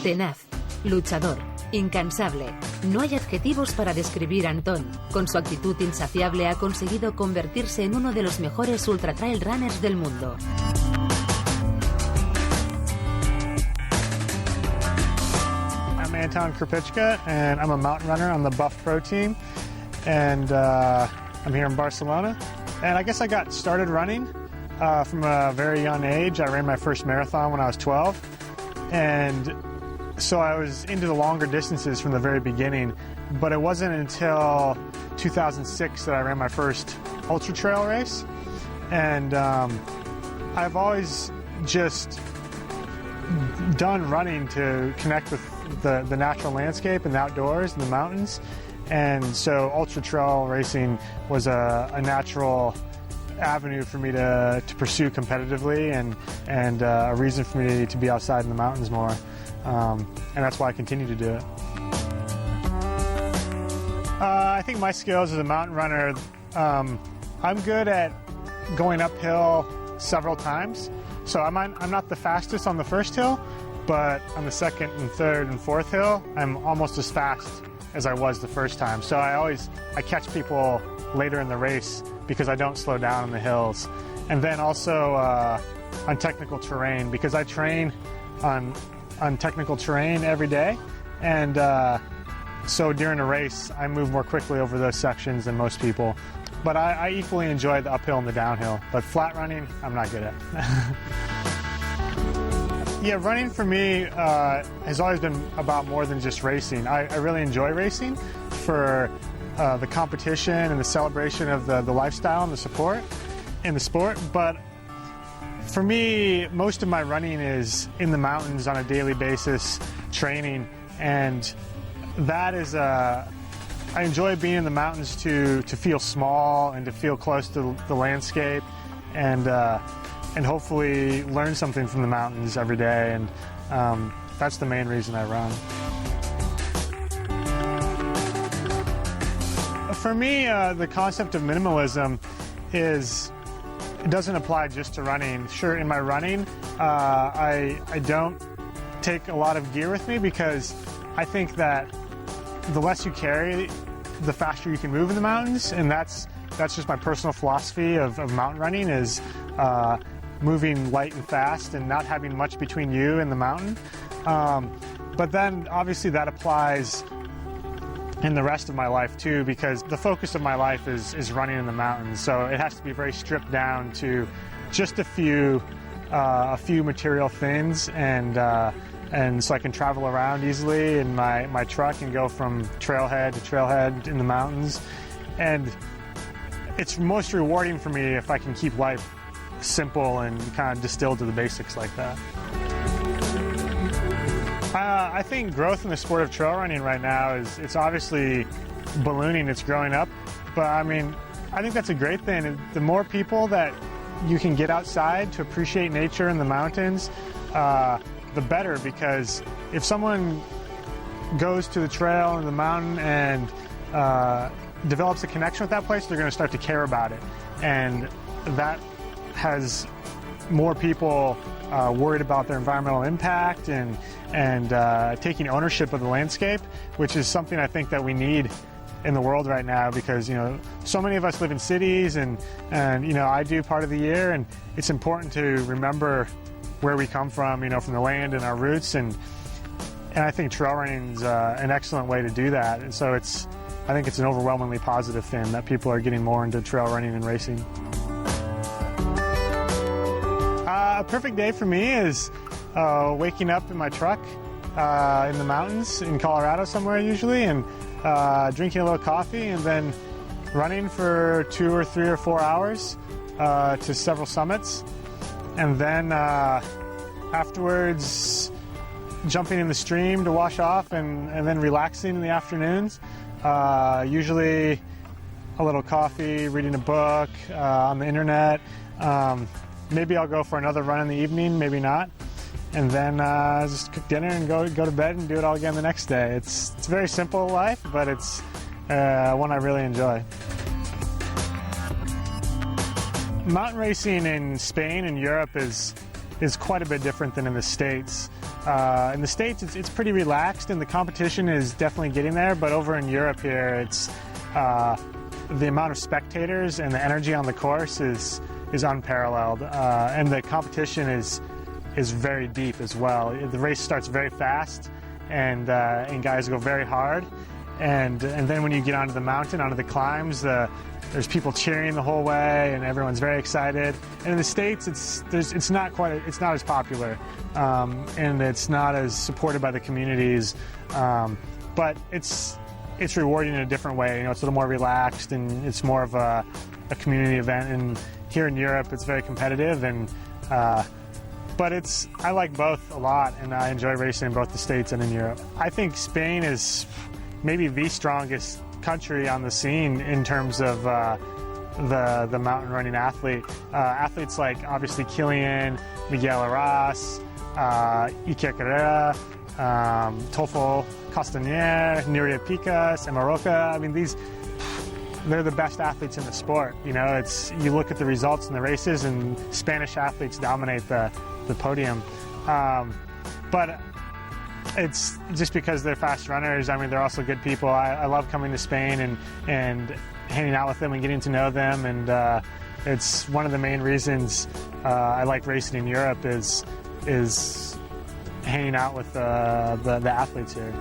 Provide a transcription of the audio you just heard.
tenaz, luchador, incansable. No hay adjetivos para describir a Anton. Con su actitud insaciable ha conseguido convertirse en uno de los mejores ultra trail runners del mundo. I'm Anton Krupicka, and I'm a mountain runner on the Buff Pro team, and I'm here in Barcelona. And I guess I got started running from a very young age. I ran my first marathon when I was 12, and so I was into the longer distances from the very beginning, but it wasn't until 2006 that I ran my first ultra trail race. And I've always just done running to connect with the natural landscape and the outdoors and the mountains. And so ultra trail racing was a natural avenue for me to pursue competitively, and a reason for me to be outside in the mountains more. And that's why I continue to do it. I think my skills as a mountain runner, I'm good at going uphill several times. So I'm not the fastest on the first hill, but on the second and third and fourth hill, I'm almost as fast as I was the first time. So I catch people later in the race because I don't slow down on the hills. And then also on technical terrain, because I train on technical terrain every day. And so during a race, I move more quickly over those sections than most people. But I equally enjoy the uphill and the downhill. But flat running, I'm not good at. Yeah, running for me has always been about more than just racing. I really enjoy racing for the competition and the celebration of the lifestyle and the support in the sport. But for me, most of my running is in the mountains on a daily basis, training, and that is I enjoy being in the mountains to feel small and to feel close to the landscape, and hopefully learn something from the mountains every day, and that's the main reason I run. For me, the concept of minimalism it doesn't apply just to running. Sure, in my running, I don't take a lot of gear with me because I think that the less you carry, the faster you can move in the mountains, and that's just my personal philosophy of mountain running is moving light and fast and not having much between you and the mountain. But then obviously that applies in the rest of my life too, because the focus of my life is running in the mountains. So it has to be very stripped down to just a few material things, and so I can travel around easily in my truck and go from trailhead to trailhead in the mountains. And it's most rewarding for me if I can keep life simple and kind of distilled to the basics like that. I think growth in the sport of trail running right now it's obviously ballooning, it's growing up, but I mean, I think that's a great thing. The more people that you can get outside to appreciate nature and the mountains, the better, because if someone goes to the trail and the mountain and develops a connection with that place, they're going to start to care about it, and that has more people worried about their environmental impact and taking ownership of the landscape, which is something I think that we need in the world right now, because so many of us live in cities, and I do part of the year, and it's important to remember where we come from, from the land and our roots, and I think trail running is an excellent way to do that. And so I think it's an overwhelmingly positive thing that people are getting more into trail running and racing. A perfect day for me is waking up in my truck in the mountains in Colorado somewhere usually, and drinking a little coffee, and then running for 2 or 3 or 4 hours to several summits, and then afterwards jumping in the stream to wash off, and then relaxing in the afternoons. Usually a little coffee, reading a book on the internet. Maybe I'll go for another run in the evening, maybe not. And then just cook dinner and go to bed and do it all again the next day. It's a very simple life, but it's one I really enjoy. Mountain racing in Spain and Europe is is quite a bit different than in the States. In the States, it's pretty relaxed, and the competition is definitely getting there. But over in Europe here, it's the amount of spectators and the energy on the course is unparalleled, and the competition is very deep as well. The race starts very fast, and guys go very hard, and then when you get onto the mountain, onto the climbs, there's people cheering the whole way, and everyone's very excited. And in the States, it's not as popular, and it's not as supported by the communities, but it's rewarding in a different way. You know, it's a little more relaxed, and it's more of a community event. And here in Europe, it's very competitive, and but I like both a lot, and I enjoy racing in both the States and in Europe. I think Spain is maybe the strongest country on the scene in terms of the mountain running athlete. Athletes like obviously Kilian, Miguel Arras, Iker Carrera, Toffel Castañer, Nuria Picas, and Marroca. I mean, they're the best athletes in the sport. You know, you look at the results in the races, and Spanish athletes dominate the podium. But it's just because they're fast runners. I mean, they're also good people. I love coming to Spain and hanging out with them and getting to know them. And it's one of the main reasons I like racing in Europe is hanging out with the athletes here.